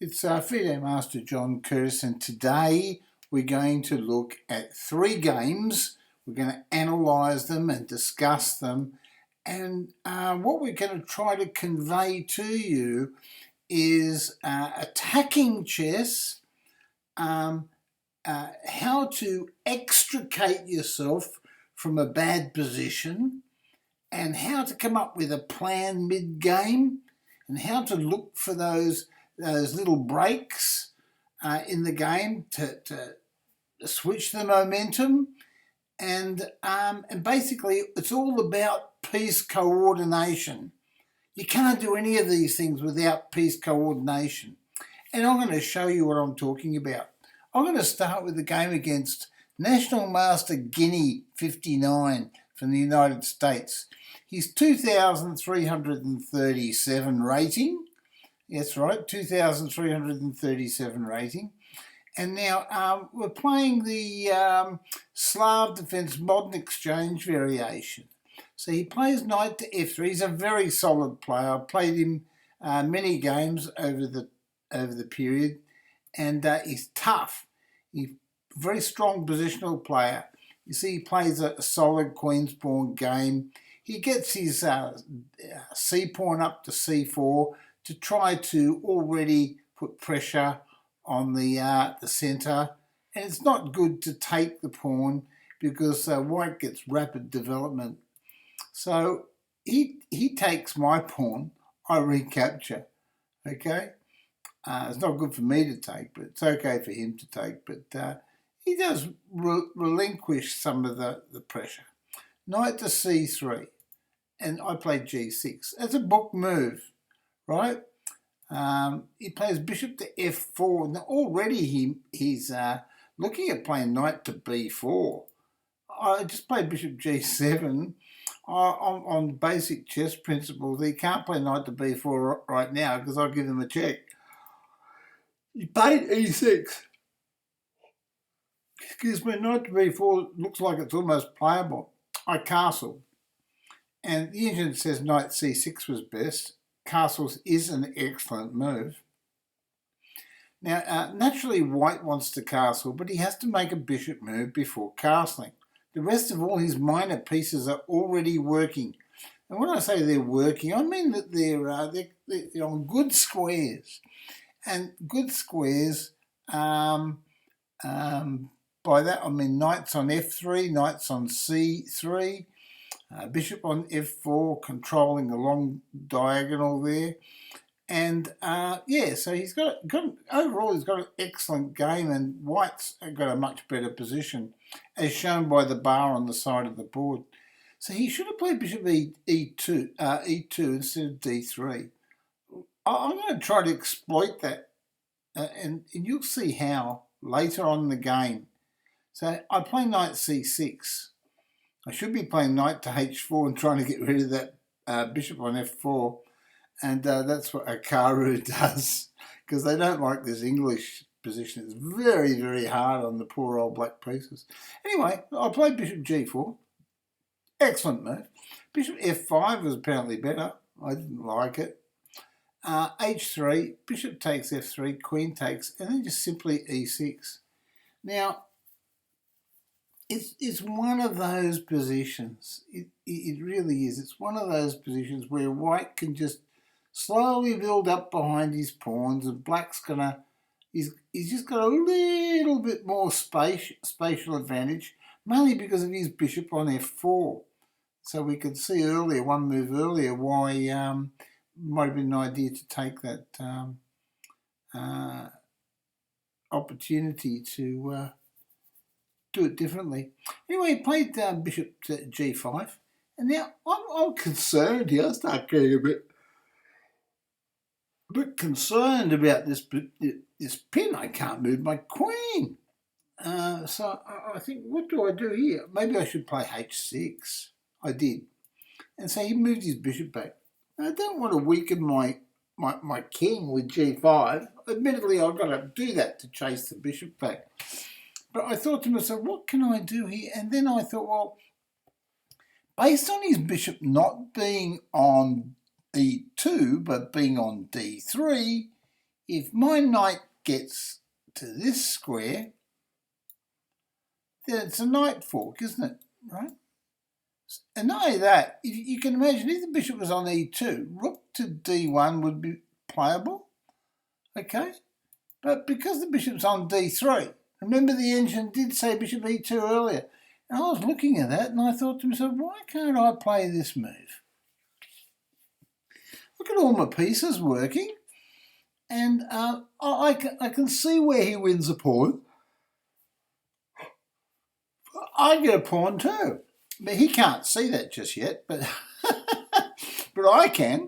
It's FIDE Master John Curtis, and today we're going to look at three games. We're going to analyse them and discuss them, and what we're going to try to convey to you is attacking chess, how to extricate yourself from a bad position, and how to come up with a plan mid-game, and how to look for those little breaks in the game to switch the momentum, and basically it's all about piece coordination. You can't do any of these things without piece coordination, and I'm going to show you what I'm talking about. I'm going to start with the game against National Master Guinea 59 from the United States. He's 2,337 rating. That's right, 2,337 rating. And now we're playing the Slav Defence Modern Exchange variation. So he plays knight to f3. He's a very solid player. I've played him many games over the period, and he's tough. He's a very strong positional player. You see, he plays a solid queen's pawn game. He gets his c pawn up to c4 to try to already put pressure on the centre, and it's not good to take the pawn because white gets rapid development. So he takes my pawn, I recapture. Okay, it's not good for me to take, but it's okay for him to take. But he does relinquish some of the pressure. Knight to c3, and I play g6. That's a book move. Right, he plays bishop to f4. Now already he's looking at playing knight to b4. I just played bishop g7 on basic chess principles. He can't play knight to b4 right now because I'll give him a check. He played e6. Excuse me, knight to b4 looks like it's almost playable. I castle, and the engine says knight c6 was best. Castles is an excellent move. Now, naturally, white wants to castle, but he has to make a bishop move before castling. The rest of all his minor pieces are already working. And when I say they're working, I mean that they're on good squares. And good squares, by that I mean knights on f3, knights on c3, bishop on f4, controlling the long diagonal there. And so he's got overall he's got an excellent game, and white's got a much better position, as shown by the bar on the side of the board. So he should have played bishop e2 instead of d3. I'm going to try to exploit that, and you'll see how later on in the game. So I play knight c6. I should be playing knight to h4 and trying to get rid of that bishop on f4. And that's what Akaru does, because they don't like this English position. It's very, very hard on the poor old black pieces. Anyway, I played bishop g4. Excellent move. Bishop f5 was apparently better. I didn't like it. h3, bishop takes f3, queen takes, and then just simply e6. Now, it's one of those positions. It really is. It's one of those positions where white can just slowly build up behind his pawns, and black's he's just got a little bit more spatial advantage, mainly because of his bishop on f4. So we could see earlier, one move earlier, why might have been an idea to take that opportunity to do it differently. Anyway, he played bishop to g5, and now I'm concerned here. I start getting a bit concerned about this pin. I can't move my queen. So I think, what do I do here? Maybe I should play h6. I did. And so he moved his bishop back. I don't want to weaken my king with g5. Admittedly, I've got to do that to chase the bishop back. But I thought to myself, what can I do here? And then I thought, well, based on his bishop not being on e2 but being on d3, if my knight gets to this square, then it's a knight fork, isn't it? Right? And not only that, if you can imagine if the bishop was on e2, rook to d1 would be playable, okay? But because the bishop's on d3, remember the engine did say bishop e2 earlier, and I was looking at that and I thought to myself, why can't I play this move? Look at all my pieces working, and I can see where he wins a pawn. I get a pawn too. But he can't see that just yet, but but I can.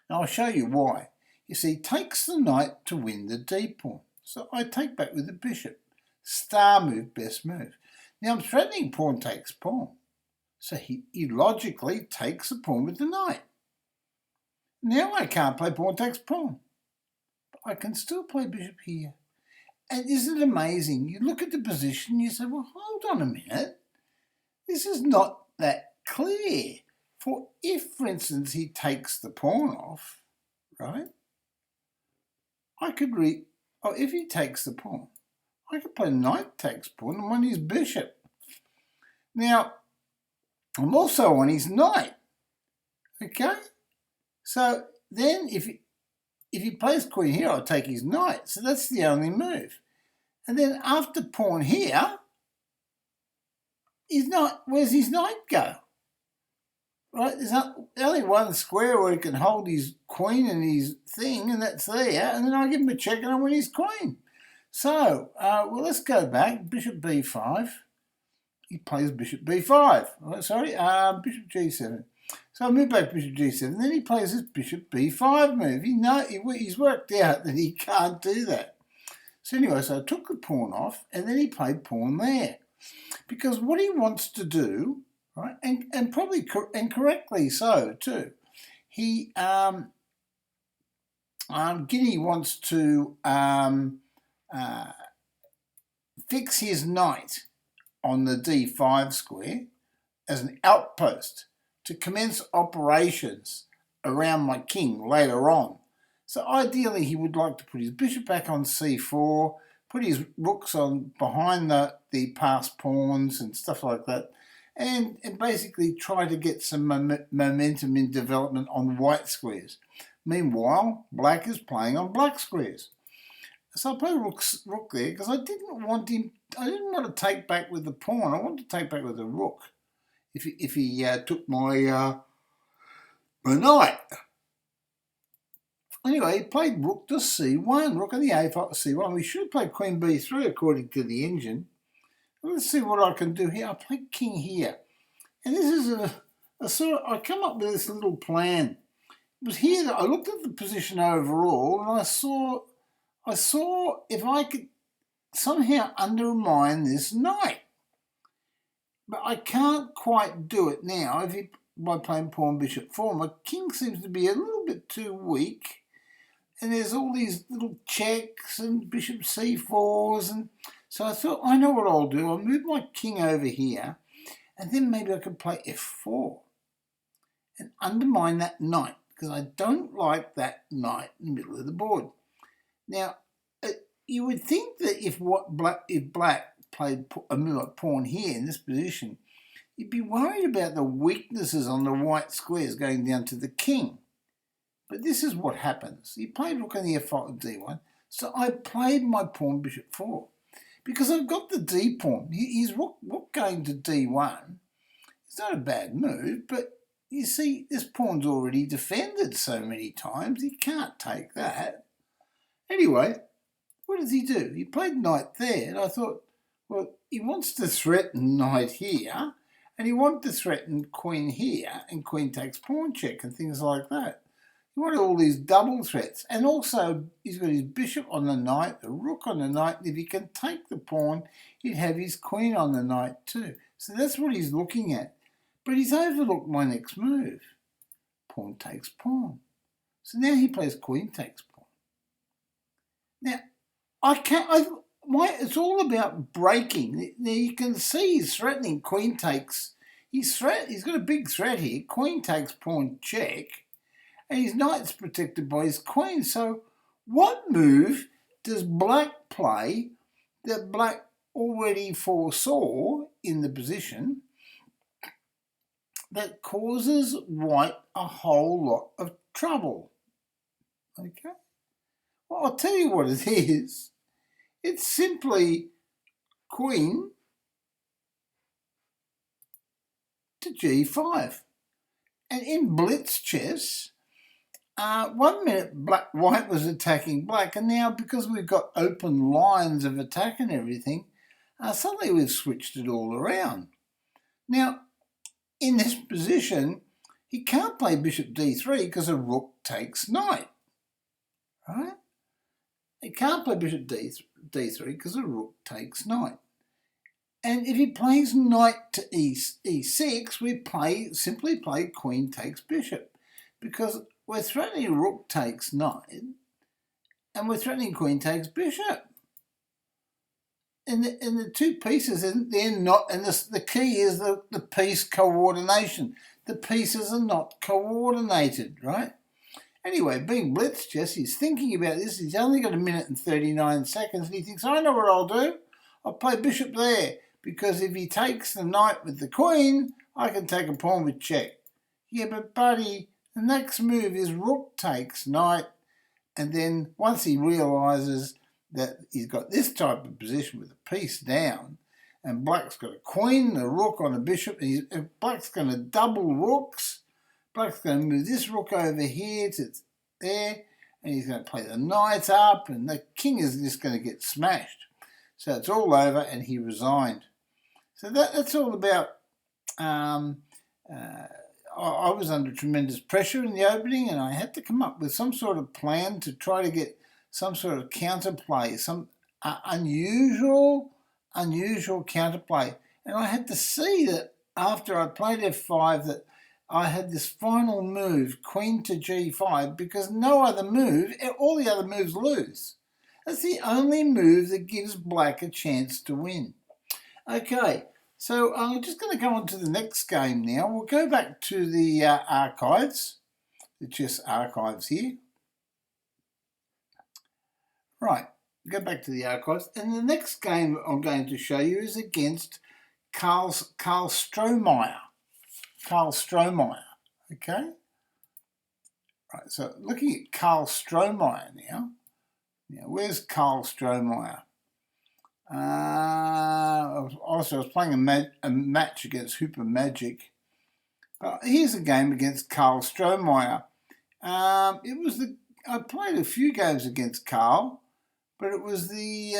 And I'll show you why. You see, he takes the knight to win the d pawn. So I take back with the bishop. Star move, best move. Now I'm threatening pawn takes pawn. So he logically takes the pawn with the knight. Now I can't play pawn takes pawn. But I can still play bishop here. And isn't it amazing? You look at the position, you say, well, hold on a minute. This is not that clear. For if, for instance, he takes the pawn off, right? I could if he takes the pawn, I could play knight takes pawn and win his bishop. Now, I'm also on his knight, okay? So then if he plays queen here, I'll take his knight. So that's the only move. And then after pawn here, where's his knight go? Right, there's only one square where he can hold his queen and his thing, and that's there, and then I give him a check and I win his queen. So, well, let's go back. Bishop b5. He plays bishop b5. Oh, sorry, bishop g7. So I move back bishop g7, then he plays this bishop b5 move. He's worked out that he can't do that. So anyway, so I took the pawn off, and then he played pawn there. Because what he wants to do, right, and probably correctly so too, he Guinea wants to fix his knight on the d5 square as an outpost to commence operations around my king later on. So ideally he would like to put his bishop back on c4, put his rooks on behind the passed pawns and stuff like that, and basically try to get some momentum in development on white squares. Meanwhile, black is playing on black squares. So I play rook there because I didn't want to take back with the pawn. I wanted to take back with the rook if he took my knight. Anyway, he played rook to c1, rook on the a file to c1. We should have played queen b3 according to the engine. Let's see what I can do here. I played king here. And this is a sort of, I come up with this little plan. It was here that I looked at the position overall and I saw if I could somehow undermine this knight. But I can't quite do it now by playing pawn bishop 4. My king seems to be a little bit too weak. And there's all these little checks and bishop c4s. And so I thought, I know what I'll do. I'll move my king over here. And then maybe I could play f4 and undermine that knight, because I don't like that knight in the middle of the board. Now, you would think that if black played a pawn here in this position, you'd be worried about the weaknesses on the white squares going down to the king. But this is what happens. He played rook on the f file to d1, so I played my pawn bishop 4. Because I've got the d pawn. His rook going to d1. It's not a bad move, but you see, this pawn's already defended so many times, he can't take that. Anyway, what does he do? He played knight there, and I thought, well, he wants to threaten knight here, and he wants to threaten queen here, and queen takes pawn check and things like that. He wanted all these double threats, and also he's got his bishop on the knight, the rook on the knight, and if he can take the pawn, he'd have his queen on the knight too. So that's what he's looking at. But he's overlooked my next move. Pawn takes pawn. So now he plays queen takes pawn. Now, it's all about breaking. Now you can see he's threatening queen takes. He's got a big threat here. Queen takes pawn check. And his knight's protected by his queen. So What move does black play that black already foresaw in the position that causes white a whole lot of trouble? Okay. Well, I'll tell you what it is. It's simply queen to g5. And in Blitz chess, 1 minute white was attacking black, and now because we've got open lines of attack and everything, suddenly we've switched it all around. Now, in this position, he can't play bishop d3 because a rook takes knight, right? He can't play bishop d3 because a rook takes knight. And if he plays knight to e6, we simply play queen takes bishop, because we're threatening rook takes knight, and we're threatening queen takes bishop. And the two pieces, they're not, and the key is the piece coordination. The pieces are not coordinated, right? Anyway, being Blitz chess, he's thinking about this. He's only got 1 minute and 39 seconds, and he thinks, I know what I'll do. I'll play bishop there, because if he takes the knight with the queen, I can take a pawn with check. Yeah, but buddy, the next move is rook takes knight, and then once he realises that he's got this type of position with a piece down, and black's got a queen, a rook on a bishop, and black's going to double rooks. Black's going to move this rook over here to there, and he's going to play the knight up, and the king is just going to get smashed. So it's all over, and he resigned. So that's all about. I was under tremendous pressure in the opening, and I had to come up with some sort of plan to try to get some sort of counterplay, some unusual counterplay. And I had to see that after I played f5 that I had this final move, queen to g5, because no other move, all the other moves lose. That's the only move that gives black a chance to win. Okay, so I'm just going to go on to the next game now. We'll go back to the archives, the chess archives here. Right, go back to the archives. And the next game I'm going to show you is against KARLSTROMAIER. KARLSTROMAIER, okay? Right, so looking at KARLSTROMAIER now. Now, where's KARLSTROMAIER? I was playing a match against Hooper Magic. But here's a game against KARLSTROMAIER. I played a few games against Karl, but it was the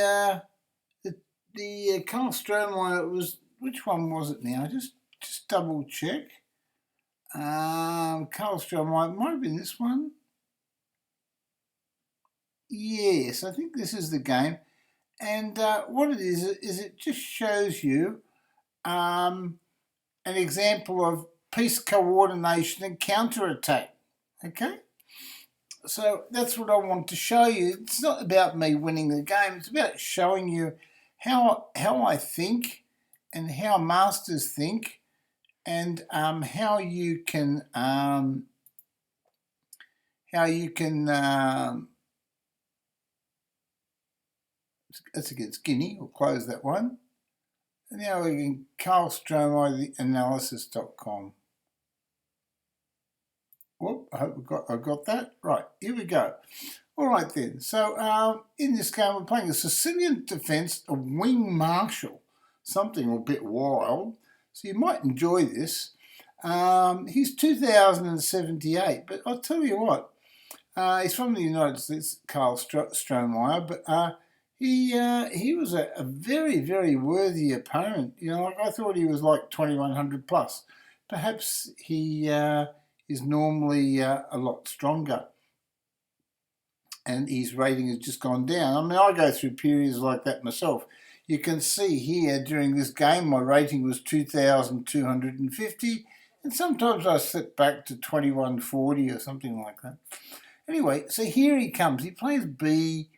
KARLSTROMAIER. It was, which one was it now? Just double check. KARLSTROMAIER, it might have been this one. Yes, I think this is the game. And what it is it just shows you an example of piece coordination and counterattack. Okay? So that's what I want to show you. It's not about me winning the game. It's about showing you how I think and how masters think, and how you can that's against Guinea. We'll close that one. And now we can KARLSTROMAIER analysis.com. Whoop, I hope I got that. Right, here we go. All right then, so in this game we're playing a Sicilian defence, a wing marshal, something a bit wild, so you might enjoy this. He's 2078, but I'll tell you what, he's from the United States, KARLSTROMAIER, but he was a very, very worthy opponent. You know, I thought he was like 2100 plus. Perhaps he is normally a lot stronger, and his rating has just gone down. I mean, I go through periods like that myself. You can see here during this game my rating was 2,250, and sometimes I slip back to 2140 or something like that. Anyway, so here he comes. He plays b4.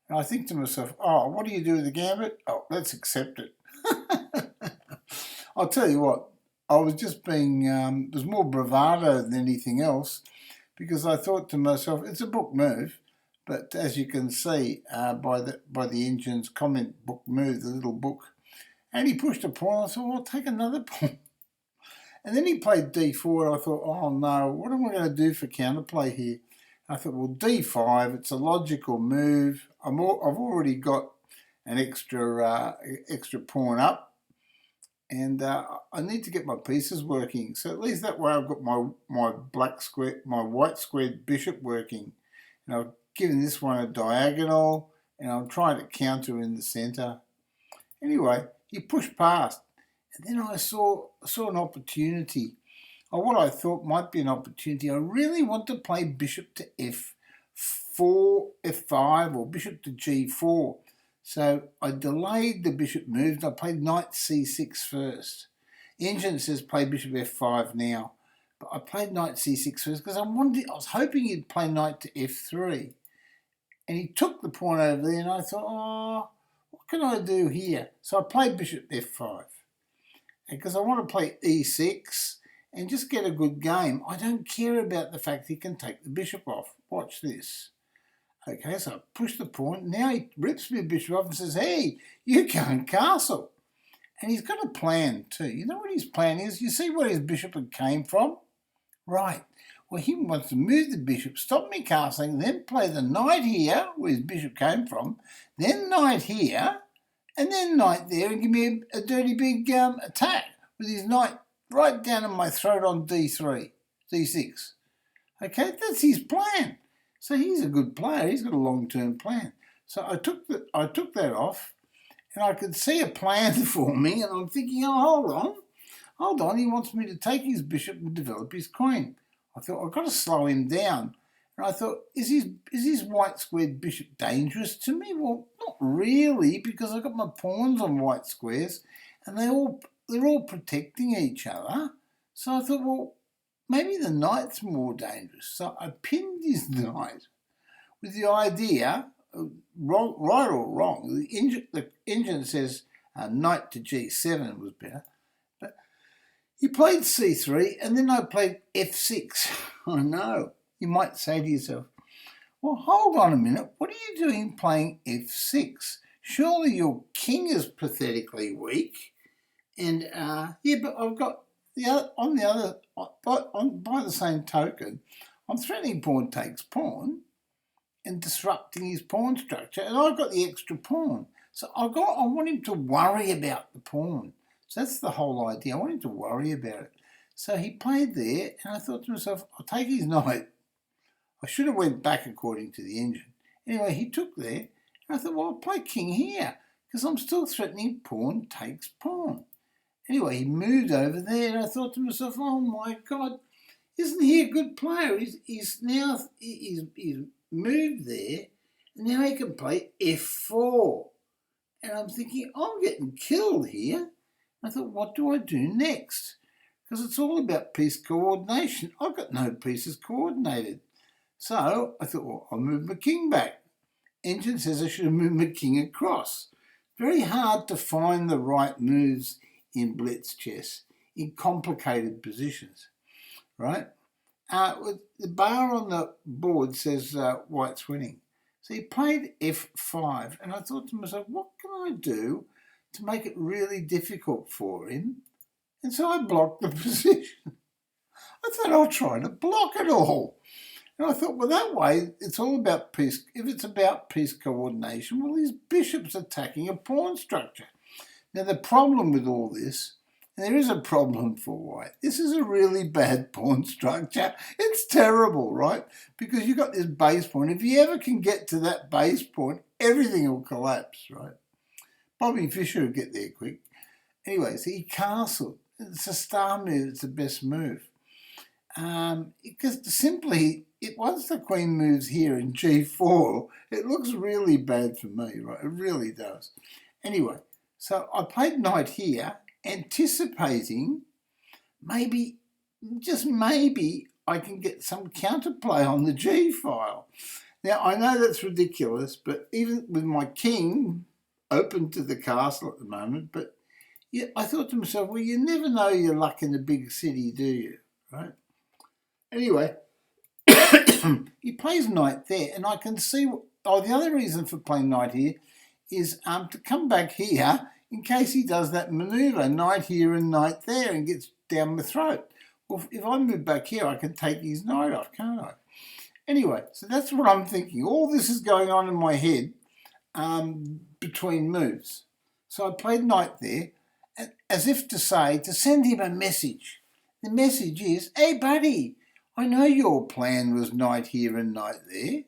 And I think to myself, oh, what do you do with the gambit? Oh, let's accept it. I'll tell you what, I was just being, it was more bravado than anything else, because I thought to myself, it's a book move, but as you can see by the engine's comment, book move, the little book, and he pushed a pawn. I thought, well, I'll take another pawn. And then he played d4, and I thought, oh no, what am I going to do for counterplay here? I thought, well, d5, it's a logical move. I've already got an extra pawn up, and I need to get my pieces working. So at least that way I've got my white squared bishop working. And I've given this one a diagonal, and I'm trying to counter in the centre. Anyway, he pushed past, and then I saw an opportunity, or what I thought might be an opportunity. I really want to play bishop to f4, f5, or bishop to g4. So I delayed the bishop move, and I played knight c6 first. The engine says play bishop f5 now, but I played knight c6 first because I was hoping he'd play knight to f3. And he took the pawn over there, and I thought, oh, what can I do here? So I played bishop f5. Because I want to play e6 and just get a good game. I don't care about the fact he can take the bishop off. Watch this. Okay, so I push the pawn. Now he rips my bishop off and says, hey, you can't castle. And he's got a plan too. You know what his plan is? You see where his bishop came from? Right. Well, he wants to move the bishop, stop me castling, then play the knight here, where his bishop came from, then knight here, and then knight there, and give me a dirty big attack with his knight right down in my throat on d3, d6. Okay, that's his plan. So he's a good player. He's got a long-term plan. So I took that off, and I could see a plan for me, and I'm thinking, oh, hold on. He wants me to take his bishop and develop his queen. I thought, I've got to slow him down. And I thought, is his white squared bishop dangerous to me? Well, not really, because I've got my pawns on white squares, and they're all protecting each other. So I thought, well, maybe the knight's more dangerous. So I pinned his knight with the idea, right or wrong, the engine says knight to g7 was better. But he played c3, and then I played f6. I know. You might say to yourself, well, hold on a minute. What are you doing playing f6? Surely your king is pathetically weak. And yeah, but I've got by the same token, I'm threatening pawn takes pawn and disrupting his pawn structure, and I've got the extra pawn. So I want him to worry about the pawn. So that's the whole idea. I want him to worry about it. So he played there, and I thought to myself, I'll take his knight. I should have went back according to the engine. Anyway, he took there, and I thought, well, I'll play king here, because I'm still threatening pawn takes pawn. Anyway, he moved over there, and I thought to myself, oh my God, isn't he a good player? He's moved there, and now he can play f4. And I'm thinking, I'm getting killed here. I thought, what do I do next? Because it's all about piece coordination. I've got no pieces coordinated. So I thought, well, I'll move my king back. Engine says I should have moved my king across. Very hard to find the right moves in Blitz chess in complicated positions, right? With the bar on the board says white's winning. So he played f5, and I thought to myself, what can I do to make it really difficult for him? And so I blocked the position. I thought I'll try to block it all. And I thought, well, that way, it's all about piece. If it's about piece coordination, well, his bishop's attacking a pawn structure. Now, the problem with all this, and there is a problem for white, this is a really bad pawn structure. It's terrible, right? Because you've got this base point. If you ever can get to that base point, everything will collapse, right? Bobby Fischer will get there quick. Anyway, so he castled. It's a star move. It's the best move. Because simply, once the queen moves here in g4, it looks really bad for me, right? It really does. Anyway, so I played knight here, anticipating maybe, just maybe, I can get some counterplay on the g file. Now, I know that's ridiculous, but even with my king open to the castle at the moment, but yeah, I thought to myself, well, you never know your luck in a big city, do you? Right? Anyway, he plays knight there, and I can see, the other reason for playing knight here is to come back here in case he does that manoeuvre, knight here and knight there, and gets down my throat. Well, if I move back here, I can take his knight off, can't I? Anyway, so that's what I'm thinking. All this is going on in my head between moves. So I played knight there, as if to say, to send him a message. The message is, hey buddy, I know your plan was knight here and knight there,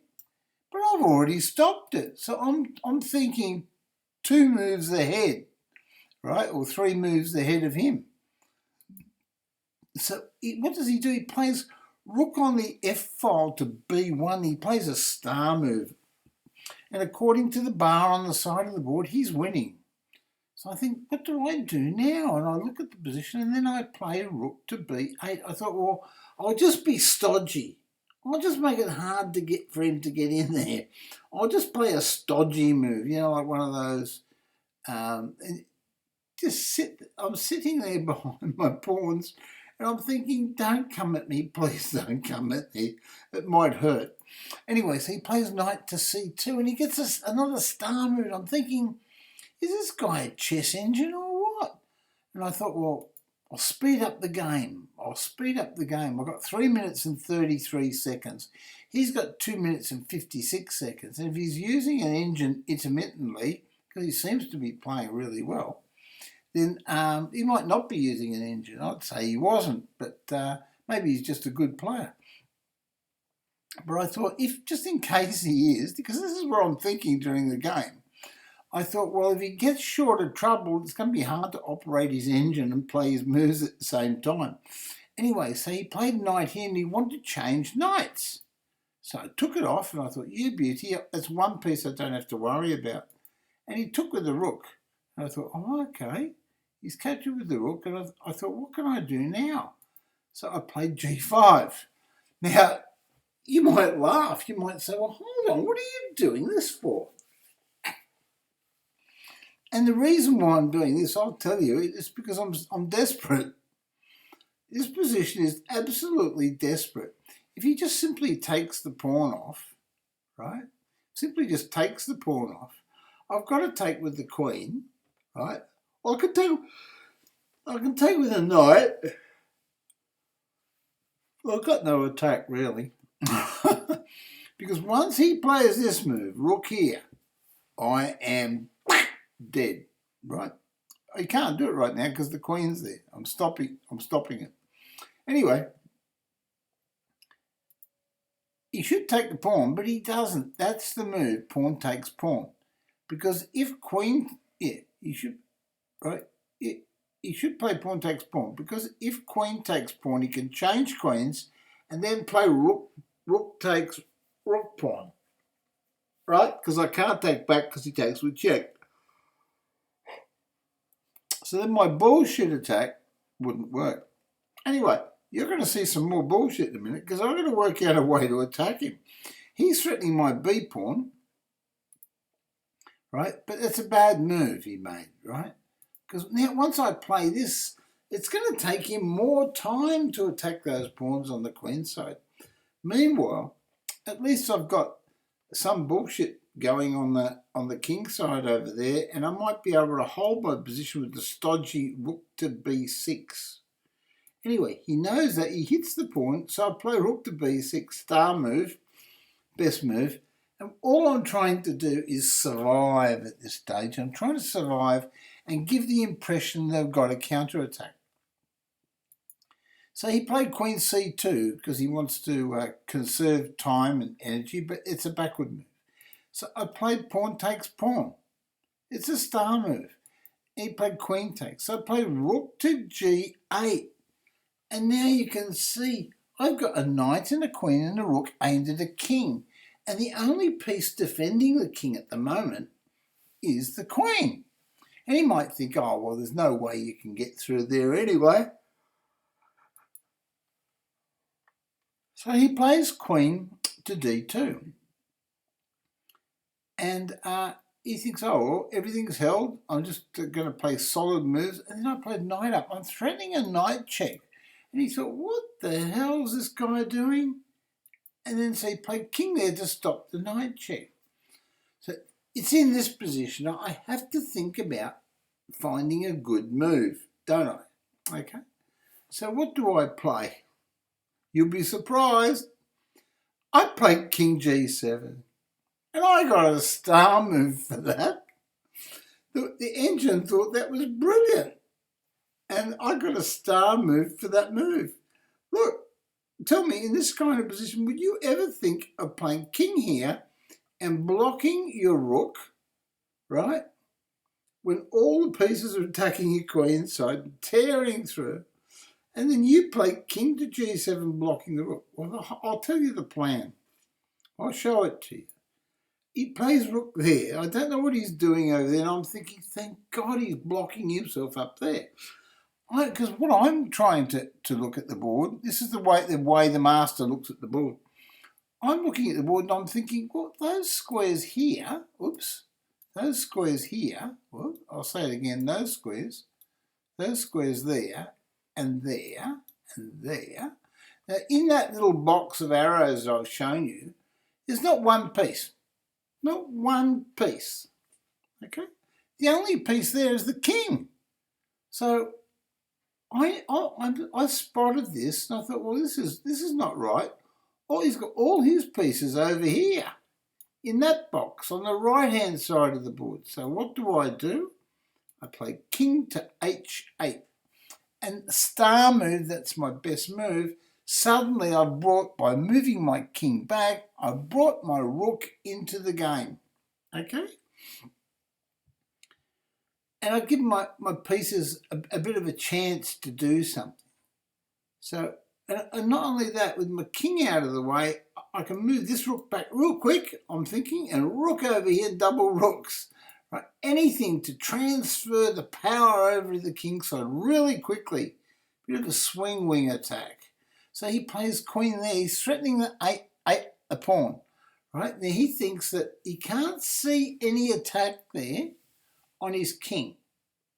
but I've already stopped it. So I'm thinking 2 moves ahead, right? Or 3 moves ahead of him. So what does he do? He plays rook on the F file to B1. He plays a star move. And according to the bar on the side of the board, he's winning. So I think, what do I do now? And I look at the position, and then I play a rook to B8. I thought, well, I'll just be stodgy. I'll just make it hard for him to get in there. I'll just play a stodgy move, like one of those. And I'm sitting there behind my pawns, and I'm thinking, don't come at me, please don't come at me. It might hurt. Anyway, so he plays knight to C2, and he gets another star move. I'm thinking, is this guy a chess engine or what? And I thought, well, I'll speed up the game. I've got 3 minutes and 33 seconds. He's got 2 minutes and 56 seconds. And if he's using an engine intermittently, because he seems to be playing really well, then he might not be using an engine. I'd say he wasn't, but maybe he's just a good player. But I thought, just in case he is, because this is what I'm thinking during the game, I thought, well, if he gets short of trouble, it's going to be hard to operate his engine and play his moves at the same time. Anyway, so he played knight here, and he wanted to change knights. So I took it off, and I thought, you beauty, that's one piece I don't have to worry about. And he took with the rook. And I thought, oh, okay. He's captured with the rook, and I thought, what can I do now? So I played G5. Now, you might laugh. You might say, well, hold on, what are you doing this for? And the reason why I'm doing this, I'll tell you, is because I'm desperate. This position is absolutely desperate. If he just simply takes the pawn off, right? Simply just takes the pawn off. I've got to take with the queen, right? Well, I can take with a knight. Well, I've got no attack, really. Because once he plays this move, rook here, I am dead, right? I can't do it right now because the queen's there. I'm stopping it. Anyway, he should take the pawn, but he doesn't. That's the move, pawn takes pawn. Because if queen, he should play pawn takes pawn. Because if queen takes pawn, he can change queens and then play rook takes rook pawn, right? Because I can't take back because he takes with check. So then my bullshit attack wouldn't work. Anyway, you're going to see some more bullshit in a minute because I'm going to work out a way to attack him. He's threatening my B pawn, right? But it's a bad move he made, right? Because now once I play this, it's going to take him more time to attack those pawns on the queen side. Meanwhile, at least I've got some bullshit going on the king side over there, and I might be able to hold my position with the stodgy rook to b6. Anyway, he knows that he hits the pawn, so I play rook to b6, star move, best move, and all I'm trying to do is survive at this stage. I'm trying to survive and give the impression they've got a counterattack. So he played queen c2 because he wants to conserve time and energy, but it's a backward move. So I played pawn takes pawn. It's a star move. He played queen takes. So I played rook to g8. And now you can see I've got a knight and a queen and a rook aimed at a king. And the only piece defending the king at the moment is the queen. And he might think, oh, well, there's no way you can get through there anyway. So he plays queen to d2. And he thinks, oh, well, everything's held. I'm just going to play solid moves. And then I played knight up. I'm threatening a knight check. And he thought, what the hell is this guy doing? and then so he played king there to stop the knight check. So it's in this position. I have to think about finding a good move, don't I? Okay. So what do I play? You'll be surprised. I played king g7, and I got a star move for that. The engine thought that was brilliant, and I got a star move for that move. Look, tell me, in this kind of position, would you ever think of playing king here and blocking your rook, right, when all the pieces are attacking your queen side, tearing through, and then you play king to g7 blocking the rook? Well, I'll tell you the plan. I'll show it to you. He plays rook there. I don't know what he's doing over there, and I'm thinking, thank God he's blocking himself up there. Because what I'm trying to look at the board, this is the way the master looks at the board. I'm looking at the board and I'm thinking, well, those squares here, those squares here, well, I'll say it again, those squares there, and there, and there. Now, in that little box of arrows I've shown you, there's not one piece. Not one piece. Okay? The only piece there is the king. So I spotted this and I thought, well, this is not right. Oh, he's got all his pieces over here in that box on the right-hand side of the board. So what do? I play king to h8. And star move, that's my best move. Suddenly by moving my king back, I brought my rook into the game. Okay? And I give my pieces a bit of a chance to do something. So, and not only that, with my king out of the way, I can move this rook back real quick, I'm thinking, and rook over here, double rooks. Right? Anything to transfer the power over to the king side really quickly. Bit of a swing wing attack. So he plays queen there. He's threatening the pawn. Right? Now he thinks that he can't see any attack there on his king.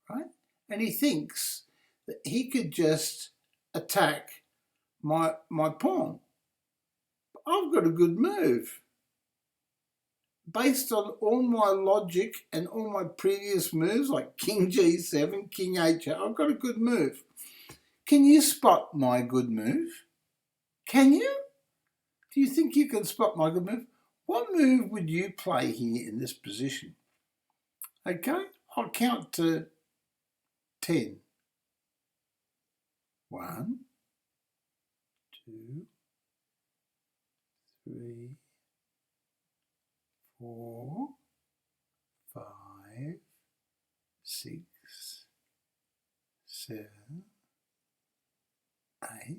Right? And he thinks that he could just attack my pawn. I've got a good move. Based on all my logic and all my previous moves, like king g7, king h8, I've got a good move. Can you spot my good move? Can you? Do you think you can spot my good move? What move would you play here in this position? Okay, I'll count to 10. 1, 2, 3, 4, 5, 6, 7, 8,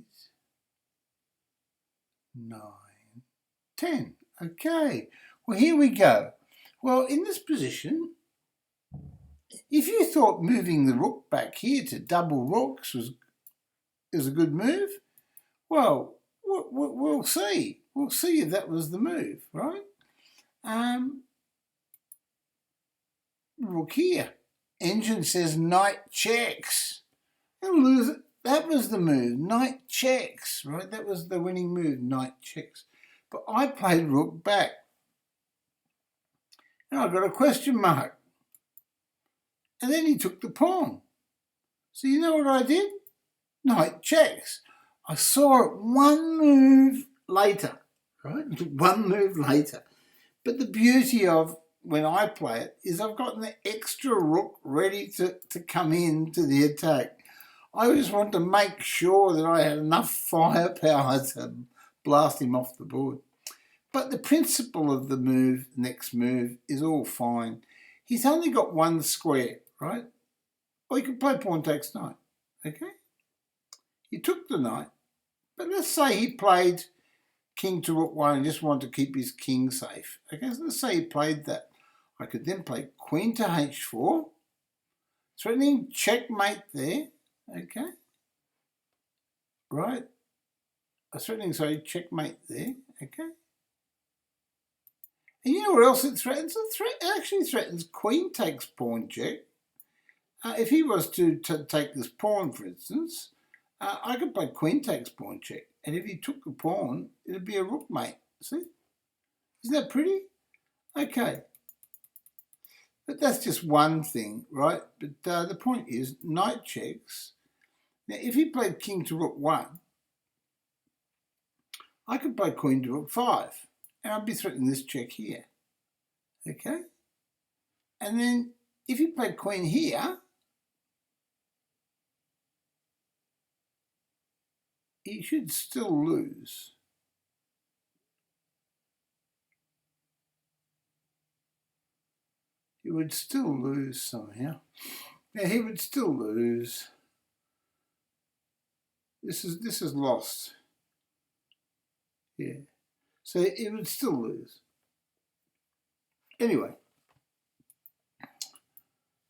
9, 10. Okay, well, here we go. Well, in this position, if you thought moving the rook back here to double rooks is a good move, well, we'll see. We'll see if that was the move, right? Rook here. Engine says knight checks. And lose it. That was the move, knight checks, right? That was the winning move, knight checks. But I played rook back. And I got a question mark. And then he took the pawn. So you know what I did? Knight checks. I saw it one move later, right? One move later. But the beauty of when I play it is I've got an extra rook ready to come in to the attack. I just want to make sure that I had enough firepower to blast him off the board. But the principle of the move, next move, is all fine. He's only got one square, right? Or he could play pawn takes knight, okay? He took the knight, but let's say he played king to rook 1 and just wanted to keep his king safe. Okay, so let's say he played that. I could then play queen to h4, threatening checkmate there, okay? Right? Threatening, sorry, checkmate there, okay? And you know what else it threatens? It actually threatens queen takes pawn check. If he was to take this pawn, for instance, I could play queen takes pawn check, and if he took the pawn, it'd be a rook mate. See? Isn't that pretty? Okay. But that's just one thing, right? But the point is, knight checks. Now, if he played king to rook 1, I could play queen to rook 5, and I'd be threatening this check here. Okay? And then if he played queen here, he should still lose. He would still lose somehow. Now he would still lose. This is lost. Yeah. So he would still lose. Anyway.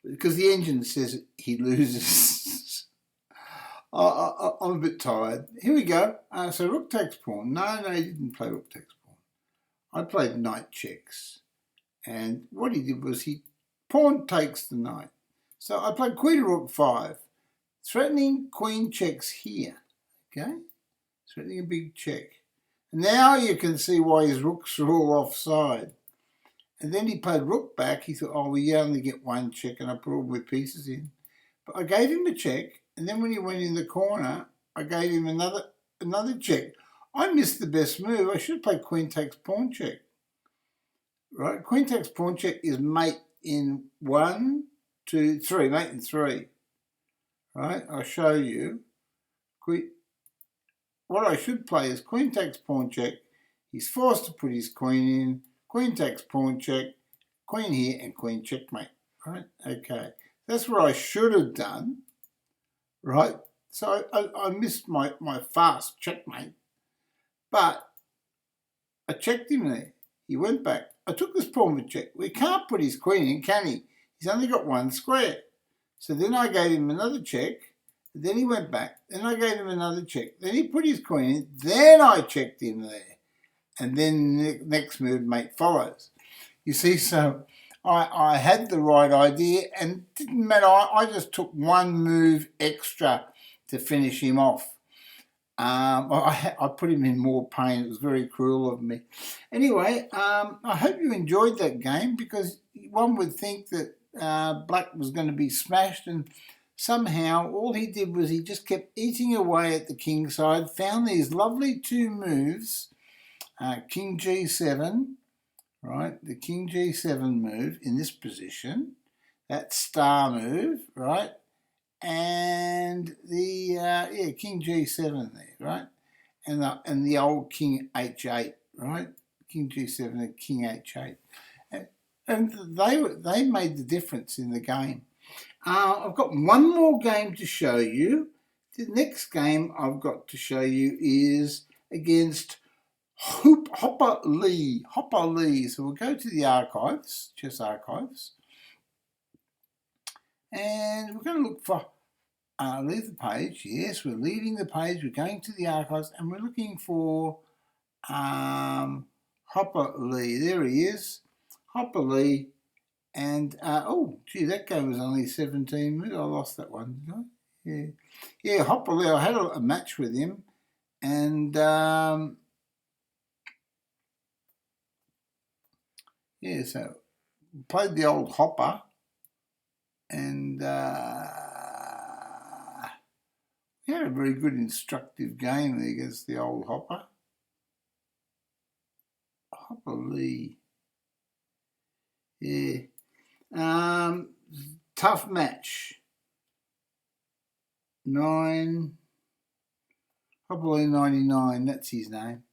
Because the engine says he loses. I'm a bit tired. Here we go. So rook takes pawn. No, he didn't play rook takes pawn. I played knight checks. And what he did was he pawn takes the knight. So I played queen to rook 5, threatening queen checks here. Okay? Threatening a big check. Now you can see why his rooks are all offside. And then he played rook back. He thought, oh, we only get one check, and I put all my pieces in. But I gave him a check, and then when he went in the corner, I gave him another check. I missed the best move. I should have played queen takes pawn check. Right? Queen takes pawn check is mate in 1, 2, 3. Mate in 3. Right? I'll show you. What I should play is queen takes pawn check. He's forced to put his queen in. Queen takes pawn check, queen here, and queen checkmate, right? Okay, that's what I should have done, right? So I missed my fast checkmate, but I checked him there. He went back. I took this pawn with check. We can't put his queen in, can he? He's only got one square. So then I gave him another check. Then he went back. Then I gave him another check. Then he put his queen in. Then I checked him there. And then the next move, mate follows. You see, so I had the right idea, and it didn't matter. I just took one move extra to finish him off. I put him in more pain. It was very cruel of me. Anyway, I hope you enjoyed that game, because one would think that Black was going to be smashed, and somehow all he did was he just kept eating away at the king side, found these lovely 2 moves. King G7, right? The King G7 move in this position, that star move, right? And the King G7 there, right? And the old King H8, right? King G7 and King H8, and they made the difference in the game. I've got one more game to show you. The next game I've got to show you is against Hopper Lee. So we'll go to the archives, chess archives, and we're going to look for, leave the page. Yes, we're leaving the page. We're going to the archives, and we're looking for Hopper Lee. There he is, Hopper Lee. And, oh, gee, that game was only 17 minutes. I lost that one, didn't I? Yeah, Hopper Lee. I had a match with him, and yeah, so played the old Hopper, and we had a very good instructive game there against the old Hopper. Hopper Lee. Yeah. Tough match. 9. Hopper Lee 99, that's his name.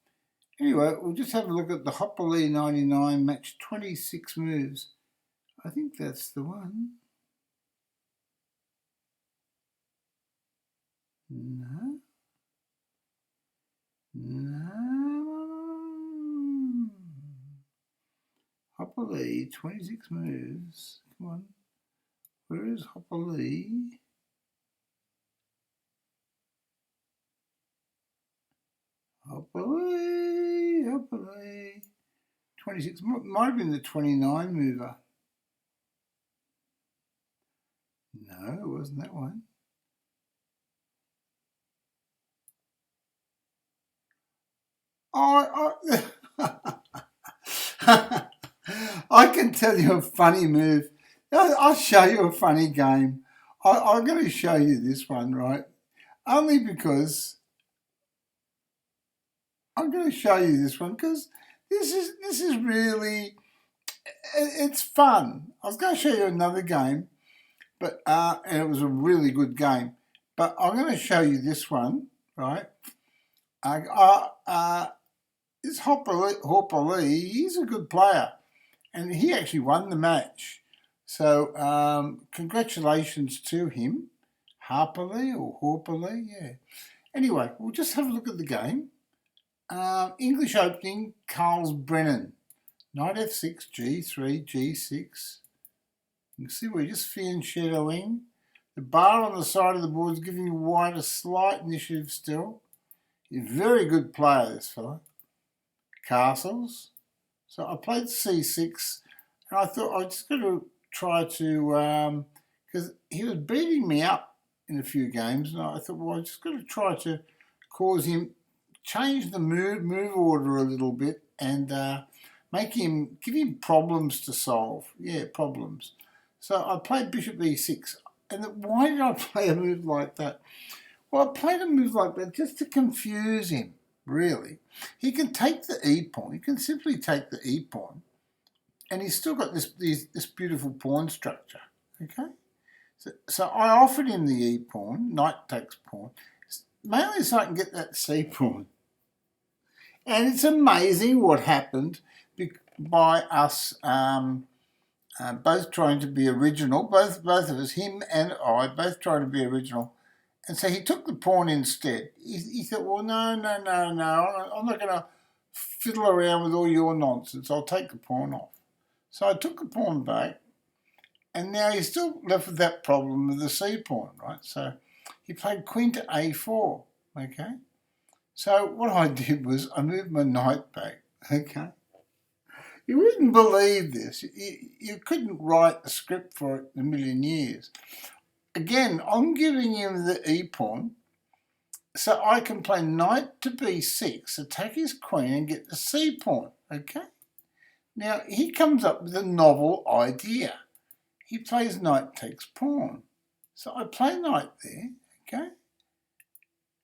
Anyway, we'll just have a look at the Hopper Lee 99 match, 26 moves. I think that's the one. No. Hopper Lee, 26 moves. Come on. Where is Hopper Lee? Hopper Lee. 26. Might have been the 29 mover. No, it wasn't that one. I, I, I can tell you a funny move. I'll show you a funny game. I'm going to show you this one, right? Only because I'm going to show you this one because this is really, it's fun. I was going to show you another game, but and it was a really good game. But I'm going to show you this one, right? This Hopper Lee, he's a good player, and he actually won the match. So congratulations to him, Harper Lee or Hopper Lee, yeah. Anyway, we'll just have a look at the game. English opening, KARLSTROMAIER. Knight f6, g3, g6. You can see we're just fin shadowing. The bar on the side of the board is giving white a slight initiative still. He's a very good player, this fella. Castles. So I played c6, and I thought I was just going to try to, because he was beating me up in a few games, and I thought, well, I'm just going to try to cause him change the move order a little bit and give him problems to solve. Yeah, problems. So I played bishop e6. And why did I play a move like that? Well, I played a move like that just to confuse him, really. He can take the e-pawn. He can simply take the e-pawn. And he's still got this beautiful pawn structure, okay? So I offered him the e-pawn, knight takes pawn, mainly so I can get that c-pawn. And it's amazing what happened by us both trying to be original, both of us, him and I, both trying to be original. And so he took the pawn instead. He thought, well, no, I'm not going to fiddle around with all your nonsense. I'll take the pawn off. So I took the pawn back, and now he's still left with that problem with the c-pawn, right? So he played queen to a4, okay? So what I did was I moved my knight back, okay? You wouldn't believe this. You couldn't write a script for it in a million years. Again, I'm giving him the e-pawn so I can play knight to b6, attack his queen and get the c-pawn, okay? Now, he comes up with a novel idea. He plays knight takes pawn. So I play knight there, okay?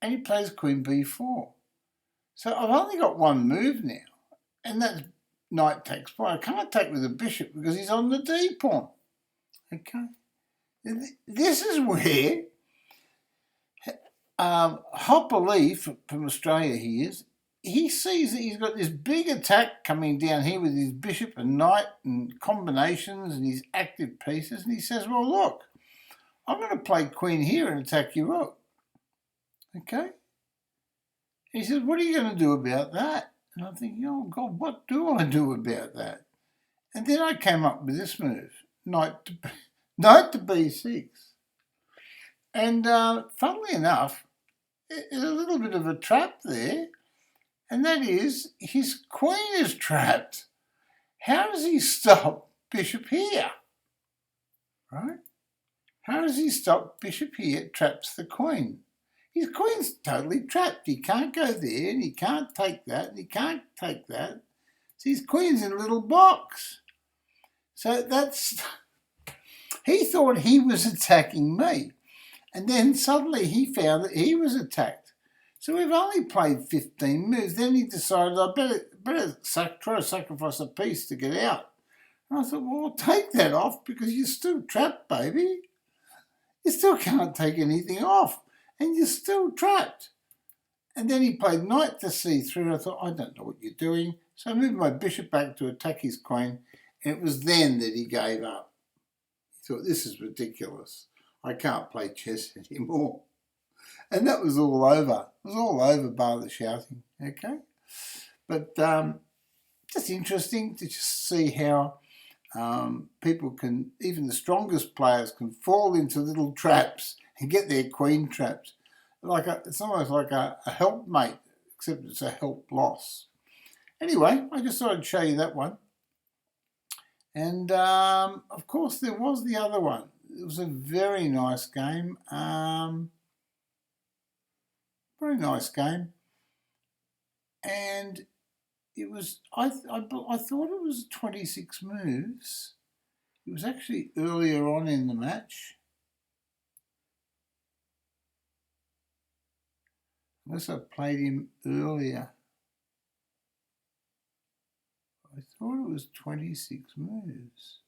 And he plays queen b4. So I've only got one move now, and that's knight takes pawn. I can't take with a bishop because he's on the d pawn. Okay, this is where Hopper Lee from Australia he sees that he's got this big attack coming down here with his bishop and knight and combinations and his active pieces, and he says, well, look, I'm going to play queen here and attack your rook. Okay? He says, what are you going to do about that? And I'm thinking, oh, God, what do I do about that? And then I came up with this move, knight to b6. And funnily enough, there's a little bit of a trap there, and that is his queen is trapped. How does he stop bishop here? Right? How does he stop bishop here traps the queen? His queen's totally trapped. He can't go there, and he can't take that, and he can't take that. So his queen's in a little box. So he thought he was attacking me. And then suddenly he found that he was attacked. So we've only played 15 moves. Then he decided I better try to sacrifice a piece to get out. And I thought, well, take that off because you're still trapped, baby. You still can't take anything off. And you're still trapped. And then he played knight to c3. I thought, I don't know what you're doing. So I moved my bishop back to attack his queen. And it was then that he gave up. He thought, this is ridiculous. I can't play chess anymore. And that was all over. It was all over bar the shouting, okay? But just interesting to just see how people can, even the strongest players can fall into little traps and get their queen trapped. It's almost like a helpmate, except it's a help loss. Anyway, I just thought I'd show you that one. And, of course, there was the other one. It was a very nice game. Very nice game. and it was, I thought it was 26 moves. It was actually earlier on in the match. Unless I played him earlier. I thought it was 26 moves.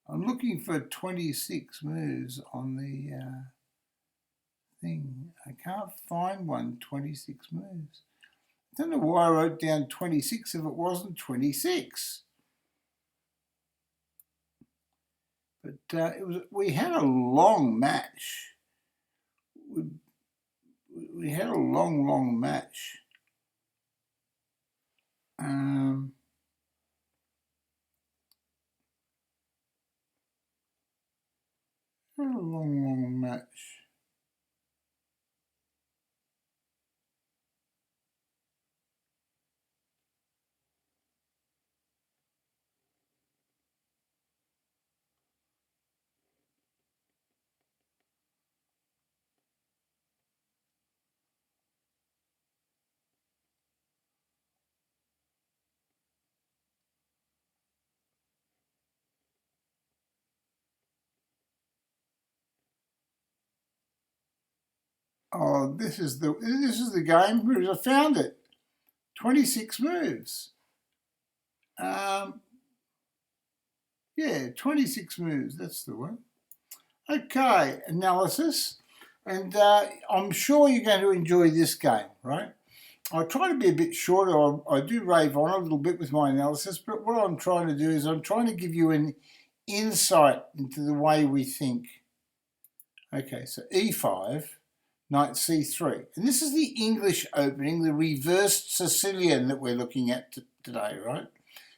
I'm looking for 26 moves on the thing. I can't find 26 moves. I don't know why I wrote down 26 if it wasn't 26. But we had a long match. We had a long match. A long match. Oh, this is the game because I found it. 26 moves. Yeah, 26 moves. That's the one. Okay, analysis, and I'm sure you're going to enjoy this game, right? I try to be a bit shorter. I do rave on a little bit with my analysis, but what I'm trying to do is I'm trying to give you an insight into the way we think. Okay, so E5, knight C3. And this is the English opening, the reversed Sicilian that we're looking at today, right?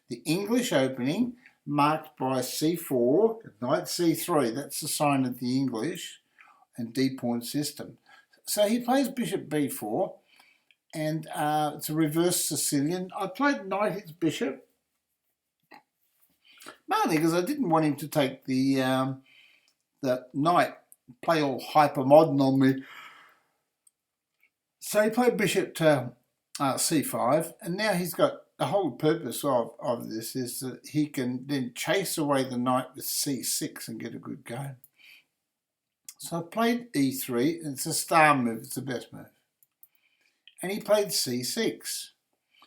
The English opening marked by C4, knight C3. That's the sign of the English and D-pawn system. So he plays bishop B4, and it's a reversed Sicilian. I played knight hits bishop, mainly because I didn't want him to take the knight, play all hyper modern on me. So he played bishop to C5, and now he's got the whole purpose of this is that he can then chase away the knight with C6 and get a good game. So I played E3, and it's a star move, it's the best move. And he played C6.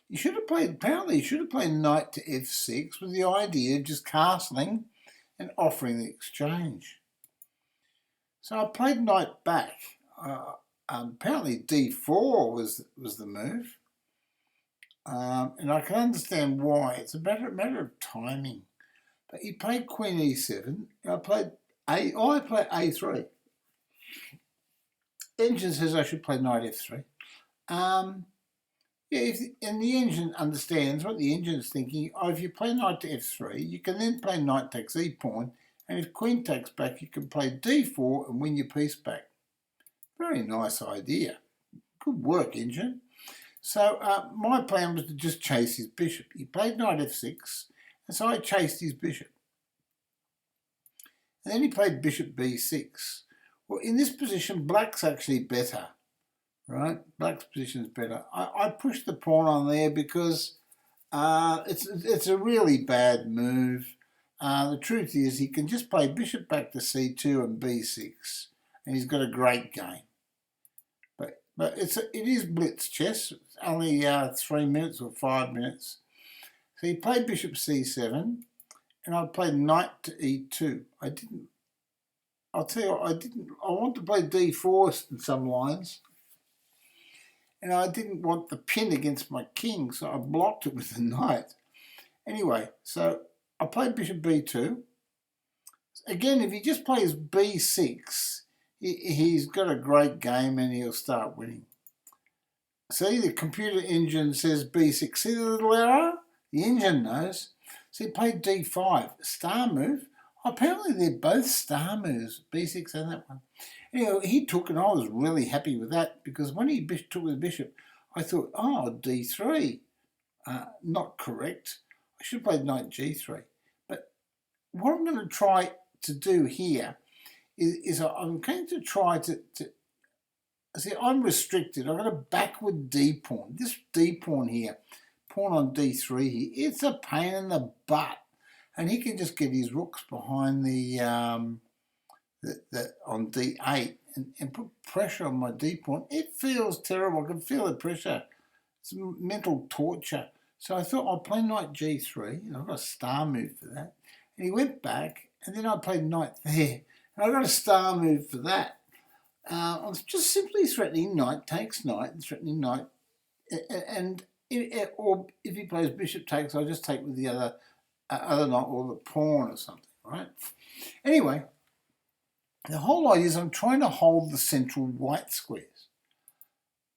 He should have played, apparently he should have played knight to F6 with the idea of just castling and offering the exchange. So I played knight back. Apparently D4 was the move. And I can understand why. It's a matter of timing. But he played Queen E7. I played A3. Engine says I should play Knight F3. Yeah, and the engine understands what the engine's thinking. Oh, if you play Knight to F3, you can then play Knight takes E pawn, and if Queen takes back, you can play D4 and win your piece back. Very nice idea. Good work, engine. So my plan was to just chase his bishop. He played Knight F6, and so I chased his bishop. And then he played bishop B6. Well, in this position, black's actually better, right? Black's position is better. I pushed the pawn on there because it's a really bad move. The truth is he can just play bishop back to C2 and B6, and he's got a great game. But it is blitz chess. It's only 3 minutes or 5 minutes. So he played bishop C7, and I played knight to E2. I'll tell you what, I want to play D4 in some lines, and I didn't want the pin against my king, so I blocked it with the knight. Anyway, so I played bishop B2. Again, if he just plays B6, he's got a great game and he'll start winning. See, the computer engine says B6. See the little arrow? The engine knows. So he played D5, star move. Apparently they're both star moves, B6 and that one. Anyway, he took, and I was really happy with that because when he took the bishop, I thought, oh, D3, not correct. I should have played knight G3. But what I'm going to try to do here is I'm going to try to see, I'm restricted. I've got a backward D pawn. This D pawn here, pawn on D3 here, it's a pain in the butt. And he can just get his rooks behind the on D8 and put pressure on my D pawn. It feels terrible. I can feel the pressure. It's mental torture. So I thought I'll play knight G3. I've got a star move for that. And he went back, and then I played knight there. And I got a star move for that. I was just simply threatening knight takes knight and threatening knight. Or if he plays bishop takes, I'll just take with the other knight or the pawn or something, right? Anyway, the whole idea is I'm trying to hold the central white squares.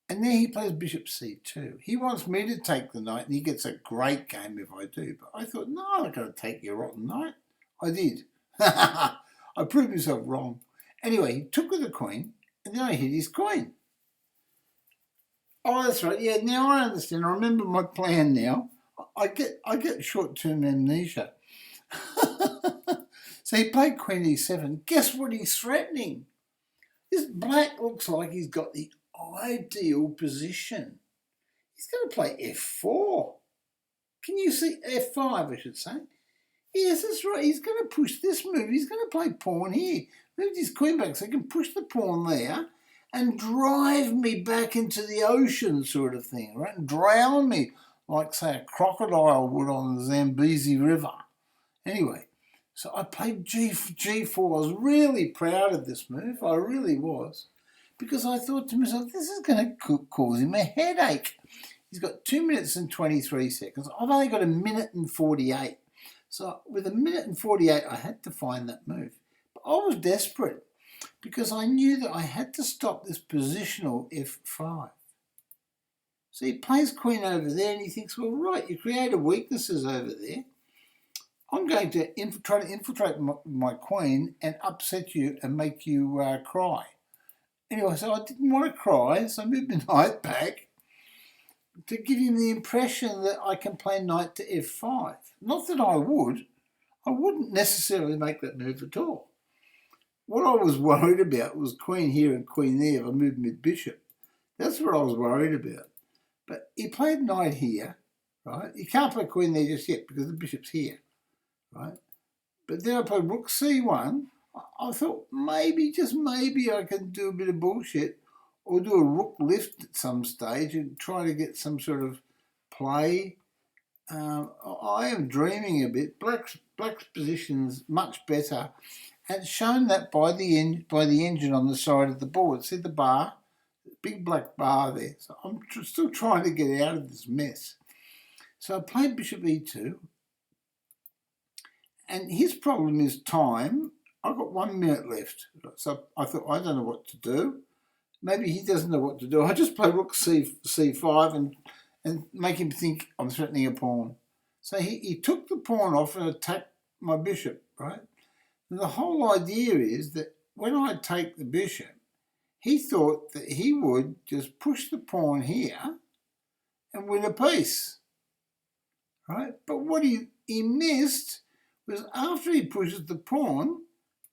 And then he plays bishop c2. He wants me to take the knight, and he gets a great game if I do. But I thought, no, I'm not going to take your rotten knight. I did. I proved myself wrong. Anyway, he took with the queen, and then I hit his queen. Oh, that's right. Yeah, now I understand. I remember my plan now. I get short-term amnesia. So he played queen e7. Guess what he's threatening? This black looks like he's got the ideal position. He's going to play f4. Can you see? f5, I should say. Yes, that's right. He's going to push this move. He's going to play pawn here. Move his queen back so he can push the pawn there and drive me back into the ocean sort of thing, right? And drown me like, say, a crocodile would on the Zambezi River. Anyway, so I played G4. I was really proud of this move. I really was. Because I thought to myself, this is going to cause him a headache. He's got 2 minutes and 23 seconds. I've only got 1 minute and 48. So with 1 minute and 48, I had to find that move. But I was desperate because I knew that I had to stop this positional f5. So he plays queen over there and he thinks, well, right, you created weaknesses over there. I'm going to try to infiltrate my queen and upset you and make you cry. Anyway, so I didn't want to cry, so I moved my knight back to give him the impression that I can play knight to f5. Not that I wouldn't necessarily make that move at all. What I was worried about was queen here and queen there if I moved mid-bishop. That's what I was worried about. But he played knight here, right? You can't play queen there just yet because the bishop's here, right? But then I played rook c1. I thought maybe, just maybe, I can do a bit of bullshit or do a rook lift at some stage and try to get some sort of play. I am dreaming a bit. Black's position's much better, and it's shown that by the engine on the side of the board. See the bar, big black bar there. So I'm still trying to get out of this mess. So I played bishop e2, and his problem is time. I've got 1 minute left. So I thought, I don't know what to do. Maybe he doesn't know what to do. I just play rook c5 and make him think I'm threatening a pawn. So he took the pawn off and attacked my bishop, right? And the whole idea is that when I take the bishop, he thought that he would just push the pawn here and win a piece, right? But what he missed was after he pushes the pawn,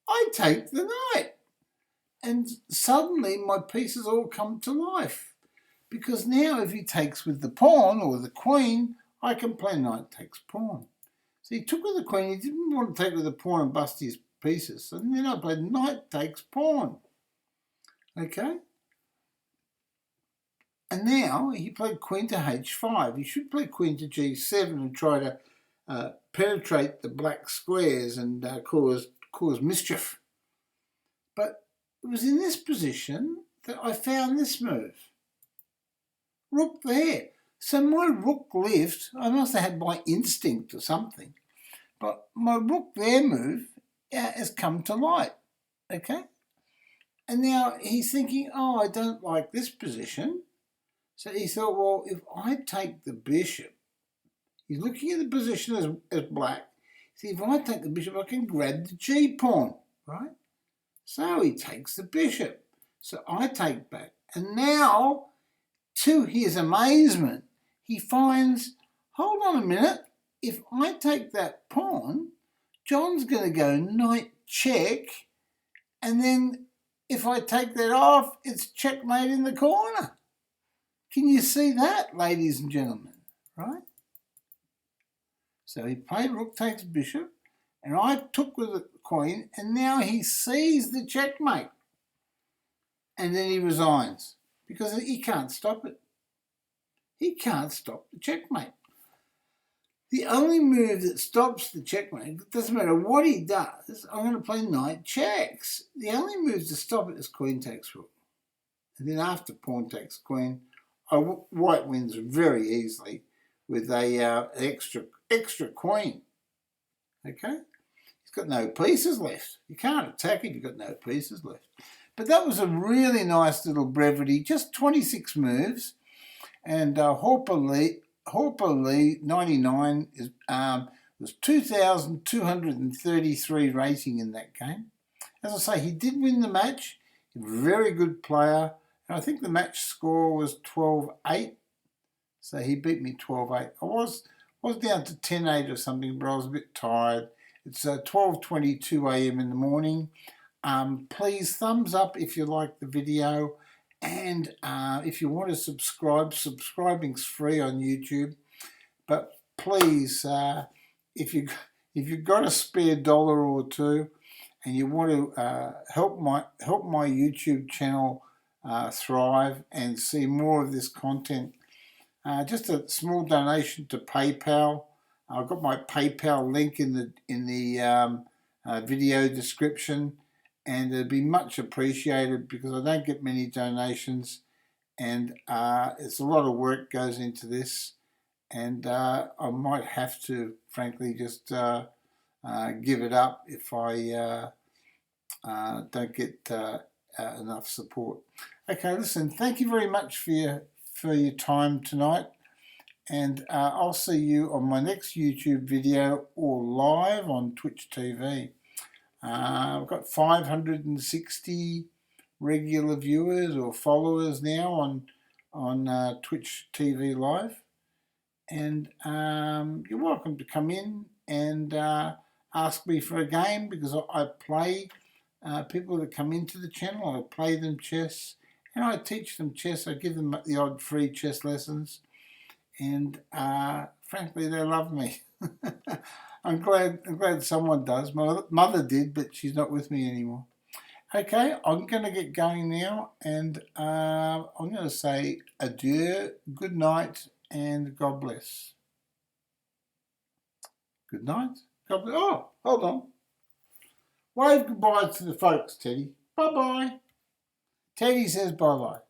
I take the knight. And suddenly my pieces all come to life. Because now if he takes with the pawn or the queen, I can play knight takes pawn. So he took with the queen, he didn't want to take with the pawn and bust his pieces. And then I played knight takes pawn. Okay? And now he played queen to h5. He should play queen to g7 and try to penetrate the black squares and cause mischief. But it was in this position that I found this move. Rook there. So my rook lift, I must have had my instinct or something, but my rook there move has come to light, okay? And now he's thinking, oh, I don't like this position. So he thought, well, if I take the bishop, he's looking at the position as black. See, if I take the bishop, I can grab the g-pawn, right? So he takes the bishop. So I take back. And now, to his amazement, he finds, hold on a minute, if I take that pawn, John's going to go knight check, and then if I take that off, it's checkmate in the corner. Can you see that, ladies and gentlemen? Right? So he played rook takes bishop, and I took with the queen, and now he sees the checkmate. And then he resigns because he can't stop it. He can't stop the checkmate. The only move that stops the checkmate, it doesn't matter what he does, I'm going to play knight checks. The only move to stop it is queen takes rook. And then after pawn takes queen, white wins very easily with a extra queen. Okay? He's got no pieces left. You can't attack if you've got no pieces left. But that was a really nice little brevity, just 26 moves. And Harper Lee 99 was 2,233 rating in that game. As I say, he did win the match. Very good player. And I think the match score was 12-8. So he beat me 12-8. I was down to 10-8 or something, but I was a bit tired. It's 12:22 a.m. in the morning. Please thumbs up if you like the video. And if you want to subscribe, subscribing's free on YouTube. But please, if you've got a spare dollar or two, and you want to help my YouTube channel thrive and see more of this content, just a small donation to PayPal. I've got my PayPal link in the video description. And it'd be much appreciated because I don't get many donations, and it's a lot of work goes into this, and I might have to, frankly, just give it up if I don't get enough support. Okay, listen, thank you very much for your time tonight, and I'll see you on my next YouTube video or live on Twitch TV. I've got 560 regular viewers or followers now on Twitch TV Live, and you're welcome to come in and ask me for a game because I play people that come into the channel. I play them chess, and I teach them chess. I give them the odd free chess lessons, and frankly, they love me. I'm glad someone does. My mother did, but she's not with me anymore. Okay, I'm going to get going now, and I'm going to say adieu, good night, and God bless. Good night. God bless. Oh, hold on. Wave goodbye to the folks, Teddy. Bye-bye. Teddy says bye-bye.